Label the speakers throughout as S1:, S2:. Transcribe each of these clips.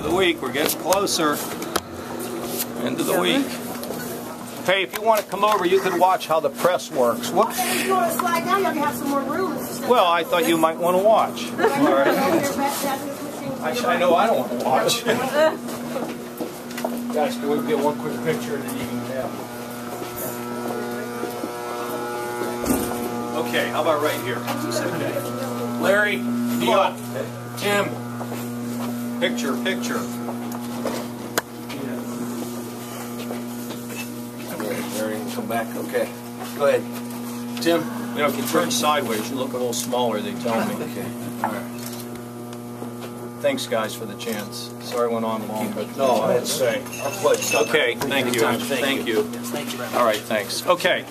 S1: of the week. We're getting closer. End of the week. Hey, if you want to come over, you can watch how the press works. What?
S2: If you want to slide down, you have some more room.
S1: Well, I thought you might want to watch. All right. I know I don't want to watch. Guys, can we get one quick picture and then you can have it? Okay, how about right here? Okay. Larry, Neil, Tim, picture. Larry, come back. Okay. Go ahead. Tim, you know, if you turn sideways, you look a little smaller, they tell me. Okay. All right. Thanks, guys, for the chance. Sorry I went on long, but no, I had to say. Our pleasure. Okay, thank you. Thank you. All right, thanks. Okay.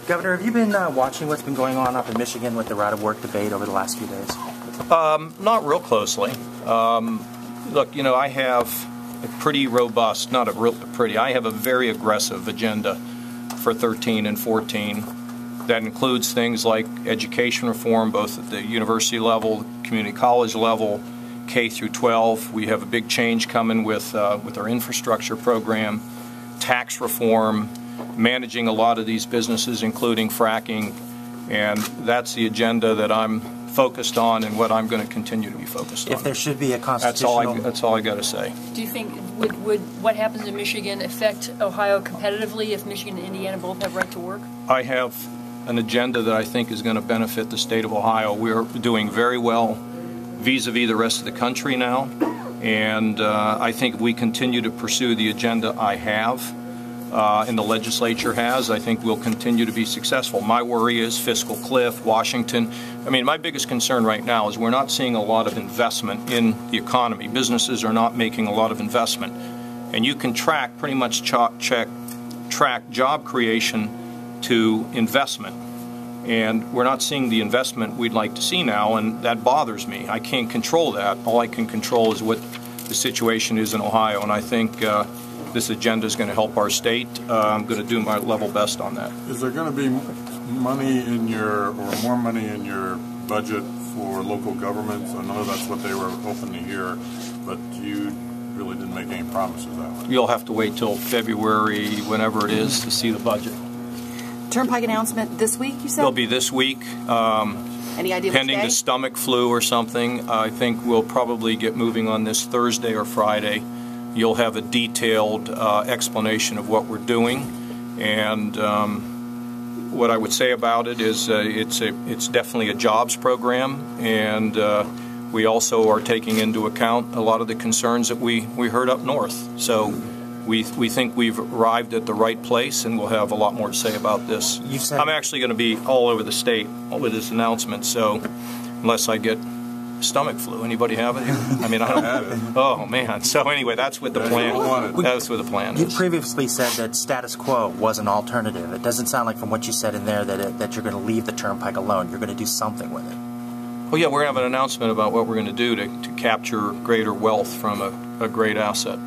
S3: Governor, have you been watching what's been going on up in Michigan with the route of work debate over the last few days?
S1: Not real closely. Look, you know, I have a pretty robust, not a real pretty, I have a very aggressive agenda for 13 and 14 that includes things like education reform, both at the university level, community college level, K through 12. We have a big change coming with our infrastructure program, tax reform, managing a lot of these businesses, including fracking, and that's the agenda that I'm focused on and what I'm going to continue to be focused on.
S3: If there should be a constitutional...
S1: That's all I got to say.
S4: Do you think would what happens in Michigan affect Ohio competitively if Michigan and Indiana both have right to work?
S1: I have an agenda that I think is going to benefit the state of Ohio. We're doing very well vis-a-vis the rest of the country now, and I think if we continue to pursue the agenda I have and the legislature has, I think we'll continue to be successful. My worry is fiscal cliff, Washington. I mean, my biggest concern right now is we're not seeing a lot of investment in the economy. Businesses are not making a lot of investment. And you can track, pretty much track job creation to investment. And we're not seeing the investment we'd like to see now, and that bothers me. I can't control that. All I can control is what the situation is in Ohio, and I think this agenda is going to help our state. I'm going to do my level best on that.
S5: Is there going to be money in your, or more money in your budget for local governments? I know that's what they were hoping to hear, but you really didn't make any promises that way.
S1: You'll have to wait till February, whenever it is, to see the budget.
S6: Turnpike announcement this week, you said?
S1: It'll be this week.
S6: Any idea
S1: pending the stomach flu or something. I think we'll probably get moving on this Thursday or Friday. You'll have a detailed explanation of what we're doing, and what I would say about it is it's definitely a jobs program, and we also are taking into account a lot of the concerns that we heard up north. So we think we've arrived at the right place, and we'll have a lot more to say about this. I'm actually going to be all over the state with this announcement, so unless I get stomach flu. Anybody have it here? I mean, I don't have it. Oh, man. So anyway, that's what the plan, that's what the plan is.
S3: You previously said that status quo was an alternative. It doesn't sound like from what you said in there that you're going to leave the Turnpike alone. You're going to do something with it.
S1: Oh, yeah, we're going to have an announcement about what we're going to do to capture greater wealth from a great asset.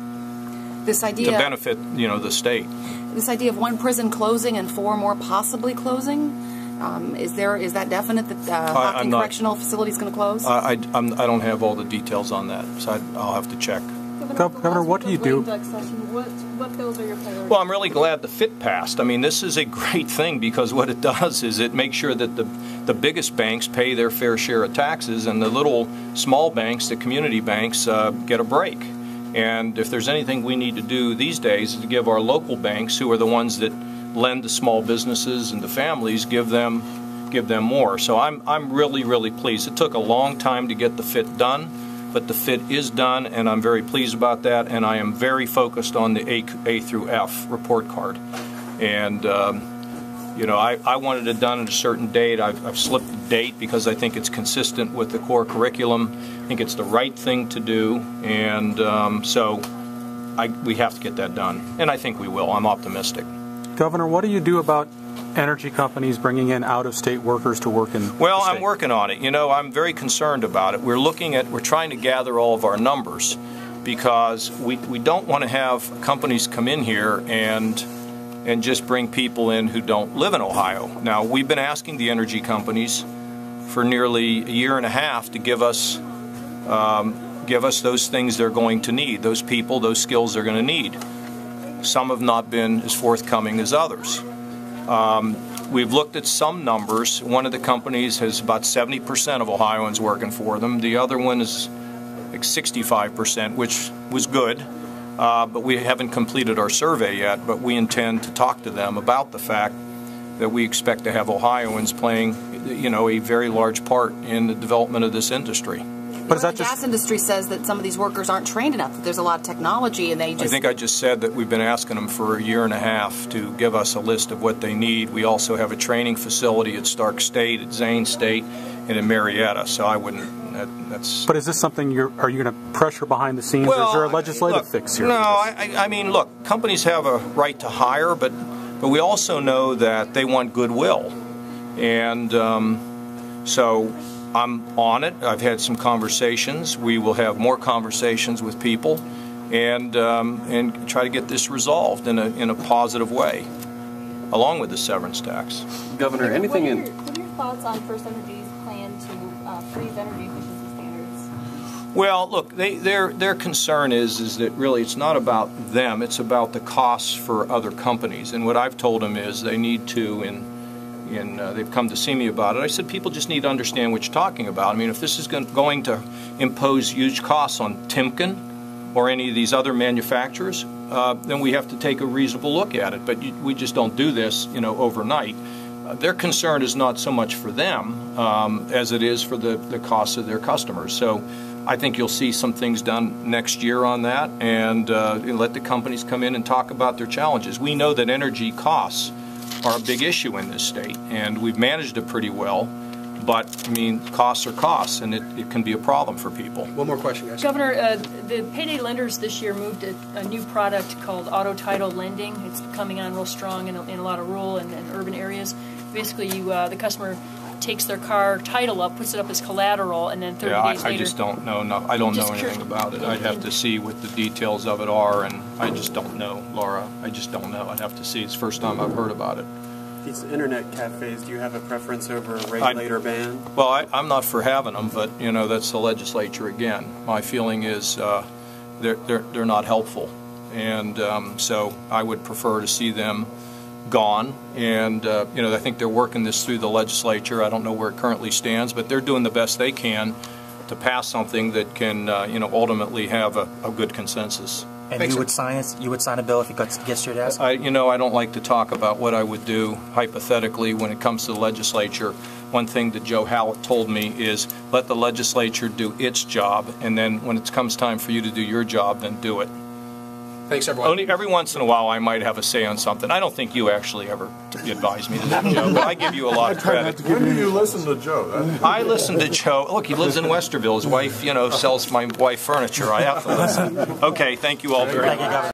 S6: This idea...
S1: To benefit, you know, the state.
S6: This idea of one prison closing and 4 more possibly closing, is that definite that Fracking Correctional Facility is going to close?
S1: I don't have all the details on that, so I'll have to check.
S7: Governor, what do you do?
S4: What bills are your priorities?
S1: Well, I'm really glad the FIT passed. I mean, this is a great thing because what it does is it makes sure that the biggest banks pay their fair share of taxes, and the little small banks, the community banks, get a break. And if there's anything we need to do these days is to give our local banks, who are the ones that lend to small businesses and to families, give them more. So I'm really pleased. It took a long time to get the FIT done, but the FIT is done, and I'm very pleased about that. And I am very focused on the A through F report card. And you know, I wanted it done at a certain date. I've slipped the date because I think it's consistent with the core curriculum. I think it's the right thing to do, and so we have to get that done. And I think we will. I'm optimistic.
S7: Governor, what do you do about energy companies bringing in out-of-state workers to work in
S1: Well,
S7: the state?
S1: I'm working on it. You know, I'm very concerned about it. We're trying to gather all of our numbers because we don't want to have companies come in here and just bring people in who don't live in Ohio. Now, we've been asking the energy companies for nearly a year and a half to give us give us those things they're going to need, those people, those skills they're going to need. Some have not been as forthcoming as others. We've looked at some numbers. One of the companies has about 70% of Ohioans working for them. The other one is like 65%, which was good. But we haven't completed our survey yet, but we intend to talk to them about the fact that we expect to have Ohioans playing, a very large part in the development of this industry.
S6: But the gas industry says that some of these workers aren't trained enough, that there's a lot of technology and they just...
S1: I think I just said that we've been asking them for a year and a half to give us a list of what they need. We also have a training facility at Stark State, at Zane State, and in Marietta, so I wouldn't... That's.
S7: But is this something are you going to pressure behind the scenes, or is there a legislative fix here?
S1: No, I mean, look, companies have a right to hire, but we also know that they want goodwill, and so I'm on it. I've had some conversations. We will have more conversations with people, and try to get this resolved in a positive way, along with the severance tax.
S8: Governor, anything in?
S9: What are your thoughts on First Energy's plan to freeze energy efficiency standards?
S1: Well, look, their concern is that really it's not about them; it's about the costs for other companies. And what I've told them is they need to, they've come to see me about it. I said people just need to understand what you're talking about. I mean, if this is going to impose huge costs on Timken or any of these other manufacturers, then we have to take a reasonable look at it. But we just don't do this, overnight. Their concern is not so much for them as it is for the costs of their customers. So I think you'll see some things done next year on that, and let the companies come in and talk about their challenges. We know that energy costs are a big issue in this state, and we've managed it pretty well. But, I mean, costs are costs, and it can be a problem for people.
S10: One more question, guys.
S4: Governor, the payday lenders this year moved a new product called auto title lending. It's coming on real strong in a lot of rural and urban areas. Basically, the customer takes their car title up, puts it up as collateral, and then 30 days later...
S1: I just don't know. No, I don't know anything about it. I'd have to see what the details of it are, and I just don't know, Laura. I just don't know. I'd have to see. It's the first time I've heard about it.
S8: These internet cafes, do you have a preference over a regulator ban?
S1: Well, I'm not for having them, but that's the legislature again. My feeling is they're not helpful, and so I would prefer to see them gone. And I think they're working this through the legislature. I don't know where it currently stands, but they're doing the best they can to pass something that can ultimately have a good consensus.
S3: And you would sign a bill if it gets to your desk?
S1: I don't like to talk about what I would do hypothetically when it comes to the legislature. One thing that Joe Hallett told me is let the legislature do its job, and then when it comes time for you to do your job, then do it.
S10: Thanks, everyone.
S1: Only every once in a while I might have a say on something. I don't think you actually ever advise me to do, Joe, but I give you a lot of credit.
S5: When do you listen to Joe?
S1: I listen to Joe. Look, he lives in Westerville. His wife, sells my wife furniture. I have to listen. Okay, thank you all very much.